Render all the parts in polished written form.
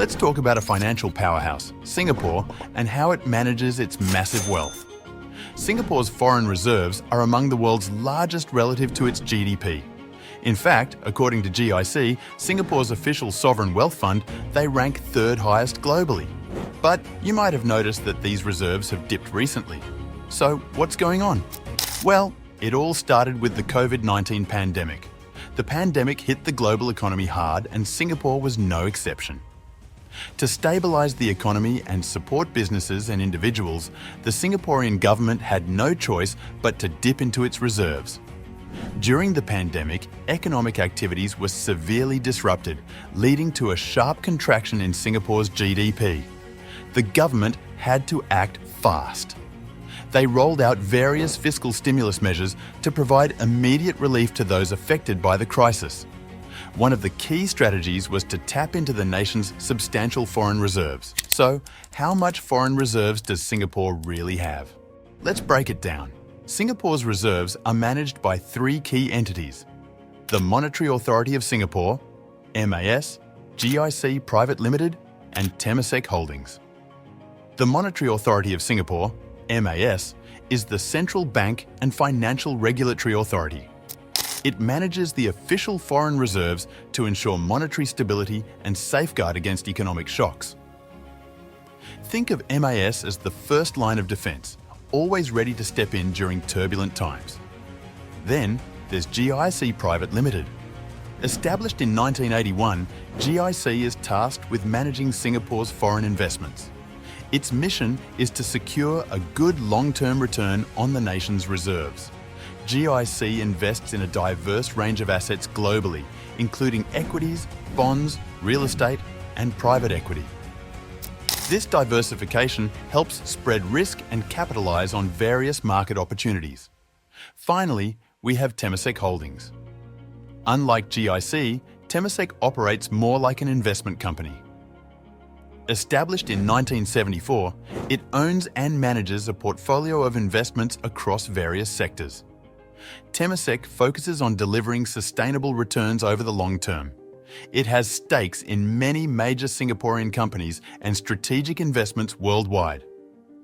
Let's talk about a financial powerhouse, Singapore, and how it manages its massive wealth. Singapore's foreign reserves are among the world's largest relative to its GDP. In fact, according to GIC, Singapore's official sovereign wealth fund, they rank third highest globally. But you might have noticed that these reserves have dipped recently. So what's going on? Well, it all started with the COVID-19 pandemic. The pandemic hit the global economy hard, and Singapore was no exception. To stabilise the economy and support businesses and individuals, the Singaporean government had no choice but to dip into its reserves. During the pandemic, economic activities were severely disrupted, leading to a sharp contraction in Singapore's GDP. The government had to act fast. They rolled out various fiscal stimulus measures to provide immediate relief to those affected by the crisis. One of the key strategies was to tap into the nation's substantial foreign reserves. So, how much foreign reserves does Singapore really have? Let's break it down. Singapore's reserves are managed by three key entities: the Monetary Authority of Singapore, MAS, GIC Private Limited, and Temasek Holdings. The Monetary Authority of Singapore, MAS, is the central bank and financial regulatory authority. It manages the official foreign reserves to ensure monetary stability and safeguard against economic shocks. Think of MAS as the first line of defence, always ready to step in during turbulent times. Then there's GIC Private Limited. Established in 1981, GIC is tasked with managing Singapore's foreign investments. Its mission is to secure a good long-term return on the nation's reserves. GIC invests in a diverse range of assets globally, including equities, bonds, real estate, and private equity. This diversification helps spread risk and capitalise on various market opportunities. Finally, we have Temasek Holdings. Unlike GIC, Temasek operates more like an investment company. Established in 1974, it owns and manages a portfolio of investments across various sectors. Temasek focuses on delivering sustainable returns over the long term. It has stakes in many major Singaporean companies and strategic investments worldwide.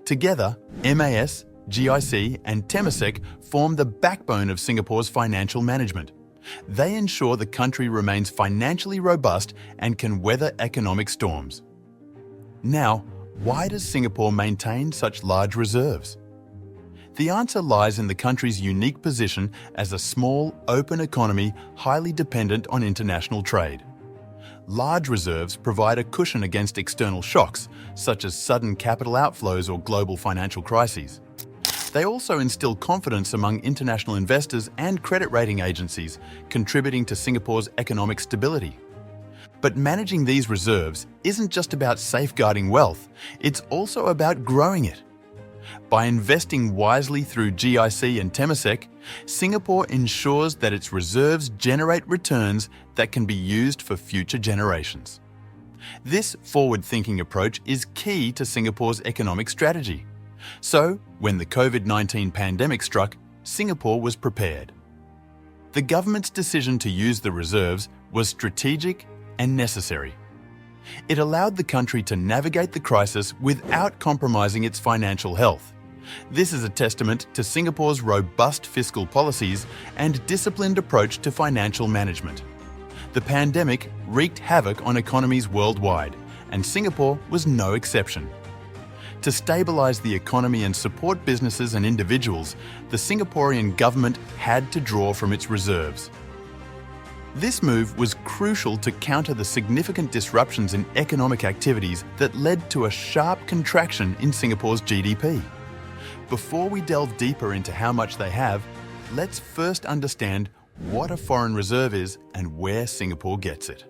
Together, MAS, GIC and Temasek form the backbone of Singapore's financial management. They ensure the country remains financially robust and can weather economic storms. Now, why does Singapore maintain such large reserves? The answer lies in the country's unique position as a small, open economy highly dependent on international trade. Large reserves provide a cushion against external shocks, such as sudden capital outflows or global financial crises. They also instill confidence among international investors and credit rating agencies, contributing to Singapore's economic stability. But managing these reserves isn't just about safeguarding wealth, it's also about growing it. By investing wisely through GIC and Temasek, Singapore ensures that its reserves generate returns that can be used for future generations. This forward-thinking approach is key to Singapore's economic strategy. So, when the COVID-19 pandemic struck, Singapore was prepared. The government's decision to use the reserves was strategic and necessary. It allowed the country to navigate the crisis without compromising its financial health. This is a testament to Singapore's robust fiscal policies and disciplined approach to financial management. The pandemic wreaked havoc on economies worldwide, and Singapore was no exception. To stabilise the economy and support businesses and individuals, the Singaporean government had to draw from its reserves. This move was crucial to counter the significant disruptions in economic activities that led to a sharp contraction in Singapore's GDP. Before we delve deeper into how much they have, let's first understand what a foreign reserve is and where Singapore gets it.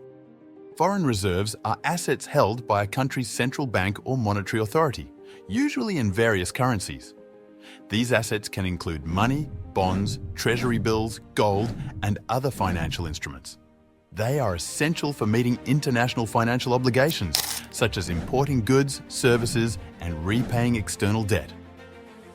Foreign reserves are assets held by a country's central bank or monetary authority, usually in various currencies. These assets can include money, bonds, treasury bills, gold, and other financial instruments. They are essential for meeting international financial obligations, such as importing goods, services, and repaying external debt.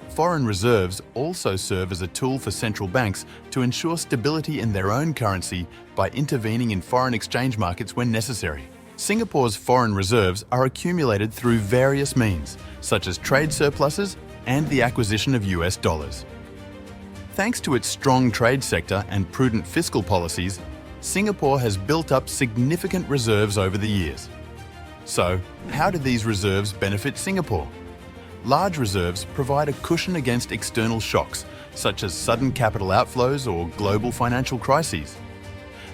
Foreign reserves also serve as a tool for central banks to ensure stability in their own currency by intervening in foreign exchange markets when necessary. Singapore's foreign reserves are accumulated through various means, such as trade surpluses and the acquisition of US dollars. Thanks to its strong trade sector and prudent fiscal policies, Singapore has built up significant reserves over the years. So, how do these reserves benefit Singapore? Large reserves provide a cushion against external shocks, such as sudden capital outflows or global financial crises.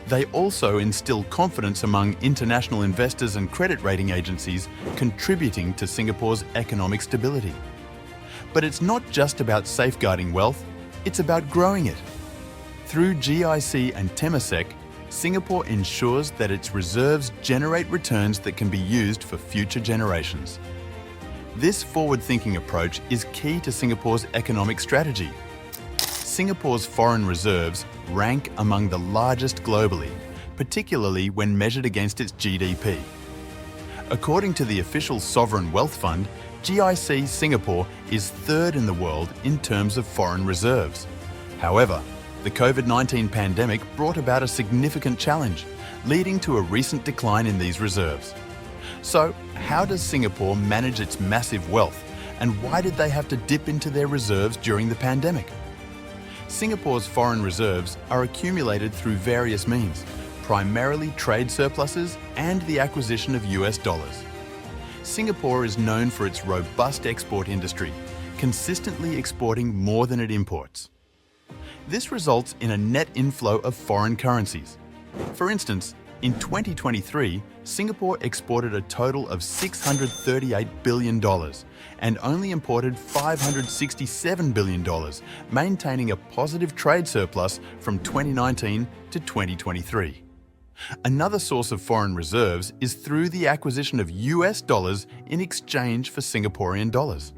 They also instill confidence among international investors and credit rating agencies, contributing to Singapore's economic stability. But it's not just about safeguarding wealth, it's about growing it. Through GIC and Temasek, Singapore ensures that its reserves generate returns that can be used for future generations. This forward-thinking approach is key to Singapore's economic strategy. Singapore's foreign reserves rank among the largest globally, particularly when measured against its GDP. According to the official Sovereign Wealth Fund, GIC Singapore is third in the world in terms of foreign reserves. However, the COVID-19 pandemic brought about a significant challenge, leading to a recent decline in these reserves. So, how does Singapore manage its massive wealth, and why did they have to dip into their reserves during the pandemic? Singapore's foreign reserves are accumulated through various means, primarily trade surpluses and the acquisition of US dollars. Singapore is known for its robust export industry, consistently exporting more than it imports. This results in a net inflow of foreign currencies. For instance, in 2023, Singapore exported a total of $638 billion and only imported $567 billion, maintaining a positive trade surplus from 2019 to 2023. Another source of foreign reserves is through the acquisition of US dollars in exchange for Singaporean dollars.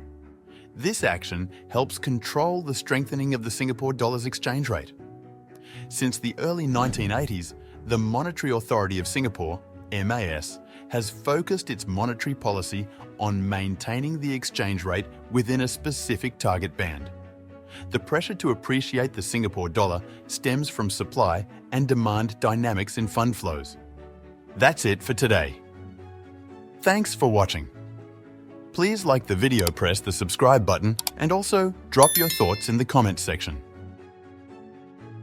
This action helps control the strengthening of the Singapore dollar's exchange rate. Since the early 1980s, the Monetary Authority of Singapore, MAS, has focused its monetary policy on maintaining the exchange rate within a specific target band. The pressure to appreciate the Singapore dollar stems from supply and demand dynamics in fund flows. That's it for today. Thanks for watching. Please like the video, press the subscribe button, and also drop your thoughts in the comments section.